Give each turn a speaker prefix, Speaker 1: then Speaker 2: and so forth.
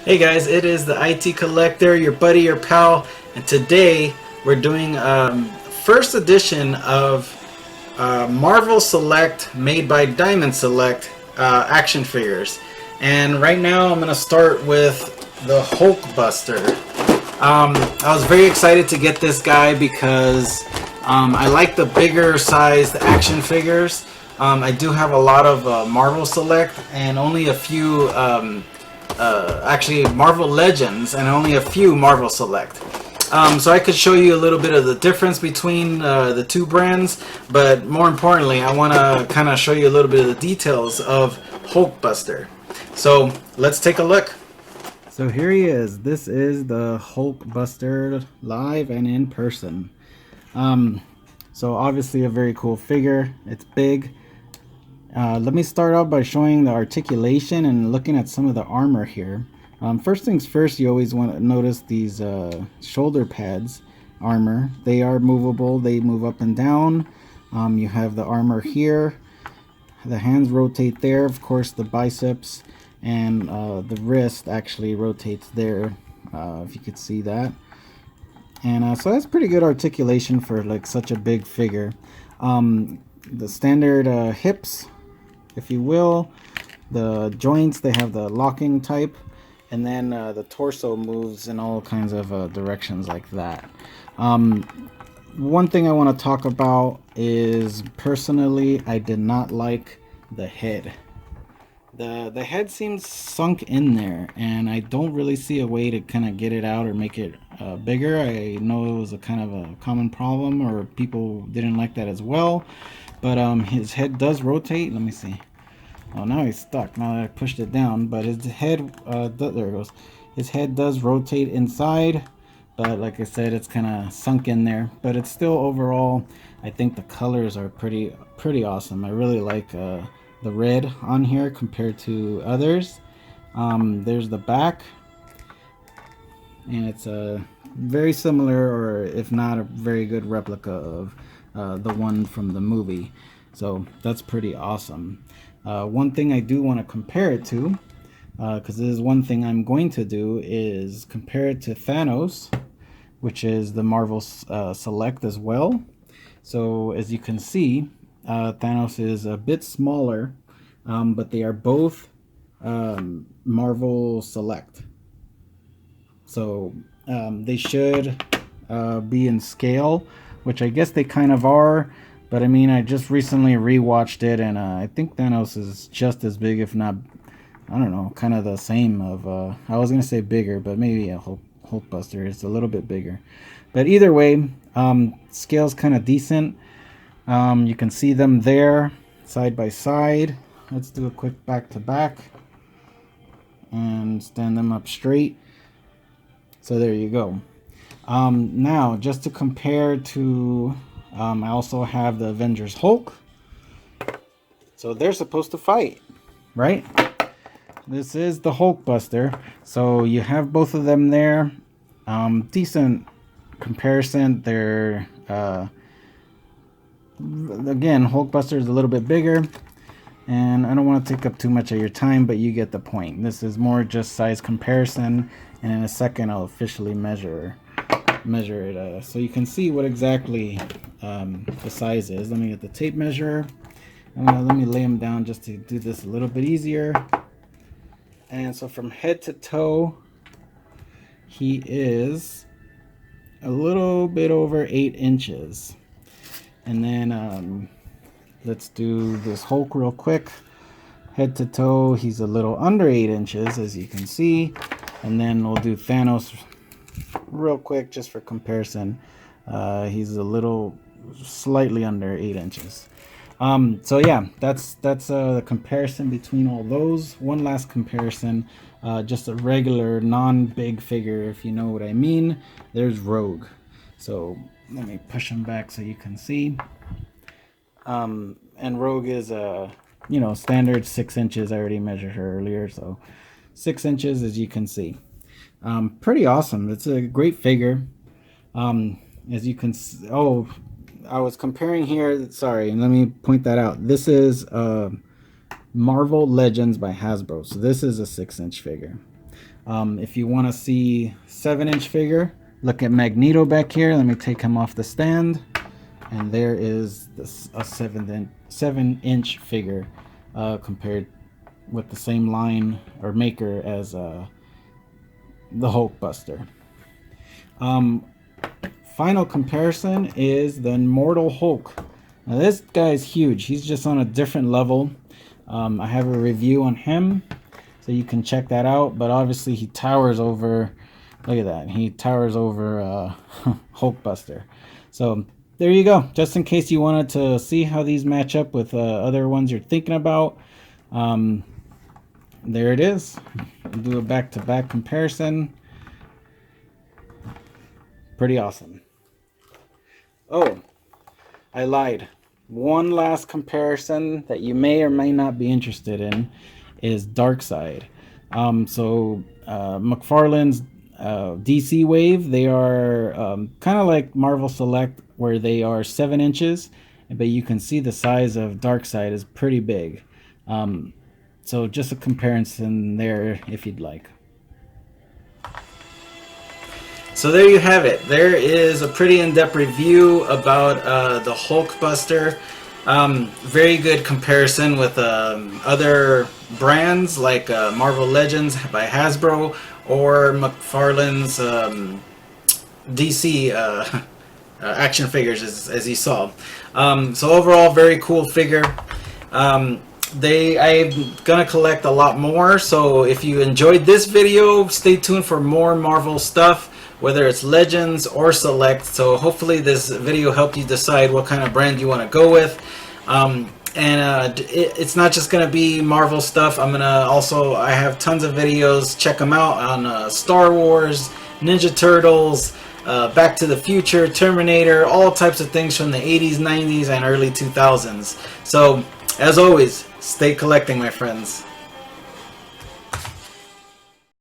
Speaker 1: Hey guys, it is the IT Collector, your buddy, your pal, and today we're doing first edition of Marvel Select made by Diamond Select action figures. And right now I'm going to start with the Hulkbuster. I was very excited to get this guy because I like the bigger sized action figures. I do have a lot of Marvel Select and only a few actually Marvel Legends and only a few Marvel Select. So I could show you a little bit of the difference between the two brands, but more importantly, I want to kind of show you a little bit of the details of Hulkbuster. So let's take a look. So here he is. This is the Hulkbuster live and in person. So obviously a very cool figure. It's big. Let me start out by showing the articulation and looking at some of the armor here. First things first, you always want to notice these shoulder pads armor. They are movable. They move up and down. You have the armor here. The hands rotate there. Of course, the biceps and the wrist actually rotates there, if you could see that. And so that's pretty good articulation for like such a big figure. The standard hips, if you will, the joints, they have the locking type, and then the torso moves in all kinds of directions like that. One thing I want to talk about is, personally, I did not like the head. The head seems sunk in there, and I don't really see a way to kind of get it out or make it bigger. I know it was a kind of a common problem, or people didn't like that as well. But his head does rotate. Let me see. Oh, now he's stuck. Now that I pushed it down, but his head, there it goes. His head does rotate inside, but like I said, it's kind of sunk in there. But it's still overall, I think the colors are pretty awesome. I really like the red on here compared to others. There's the back, and it's a very similar, or if not a very good replica of the one from the movie. So that's pretty awesome. One thing I do want to compare it to, because this is one thing I'm going to do, is compare it to Thanos, which is the Marvel Select as well. So as you can see, Thanos is a bit smaller, but they are both Marvel Select. So they should be in scale, which I guess they kind of are. But I mean, I just recently rewatched it, and I think Thanos is just as big, if not, I don't know, kind of the same. I was gonna say bigger, but maybe a Hulkbuster is a little bit bigger. But either way, scale's kind of decent. You can see them there, side by side. Let's do a quick back to back and stand them up straight. So there you go. Now, just to compare to, I also have the Avengers Hulk. So they're supposed to fight, right? This is the Hulkbuster. So you have both of them there. Decent comparison. They're, again, Hulkbuster is a little bit bigger. And I don't want to take up too much of your time, but you get the point. This is more just size comparison. And in a second, I'll officially measure it, so you can see what exactly the size is. Let me get the tape measure. Let me lay him down just to do this a little bit easier. And so from head to toe, he is a little bit over 8 inches. And then let's do this Hulk real quick. Head to toe, he's a little under 8 inches, as you can see. And then we'll do Thanos real quick, just for comparison. He's a little slightly under 8 inches. So yeah, that's the comparison between all those. One last comparison, just a regular non-big figure, if you know what I mean. There's Rogue. So let me push him back so you can see. And Rogue is a standard 6 inches. I already measured her earlier, so 6 inches, as you can see. Pretty awesome. It's a great figure. As you can see, I was comparing here. Sorry, let me point that out. This is Marvel Legends by Hasbro. So this is a 6-inch figure. If you want to see 7-inch figure, look at Magneto back here. Let me take him off the stand, and there is a 7-inch figure compared with the same line or maker as the Hulkbuster. Final comparison is the Immortal Hulk. Now this guy's huge. He's just on a different level. I have a review on him, so you can check that out. But obviously he towers over, look at that, he towers over Hulkbuster. So there you go, just in case you wanted to see how these match up with other ones you're thinking about. There it is. We'll do a back-to-back comparison. Pretty awesome. Oh, I lied. One last comparison that you may or may not be interested in is Darkseid. McFarlane's DC Wave, they are kind of like Marvel Select, where they are 7 inches, but you can see the size of Darkseid is pretty big. So just a comparison there if you'd like. So there you have it. There is a pretty in-depth review about the Hulkbuster. Very good comparison with other brands like Marvel Legends by Hasbro or McFarlane's DC action figures, as you saw. So overall, very cool figure. I'm gonna collect a lot more, so if you enjoyed this video, stay tuned for more Marvel stuff, whether it's Legends or Select. So hopefully this video helped you decide what kind of brand you want to go with. It's not just gonna be Marvel stuff. I have tons of videos. Check them out on Star Wars, Ninja Turtles, Back to the Future, Terminator, all types of things from the 80s, 90s, and early 2000s. So as always, stay collecting, my friends.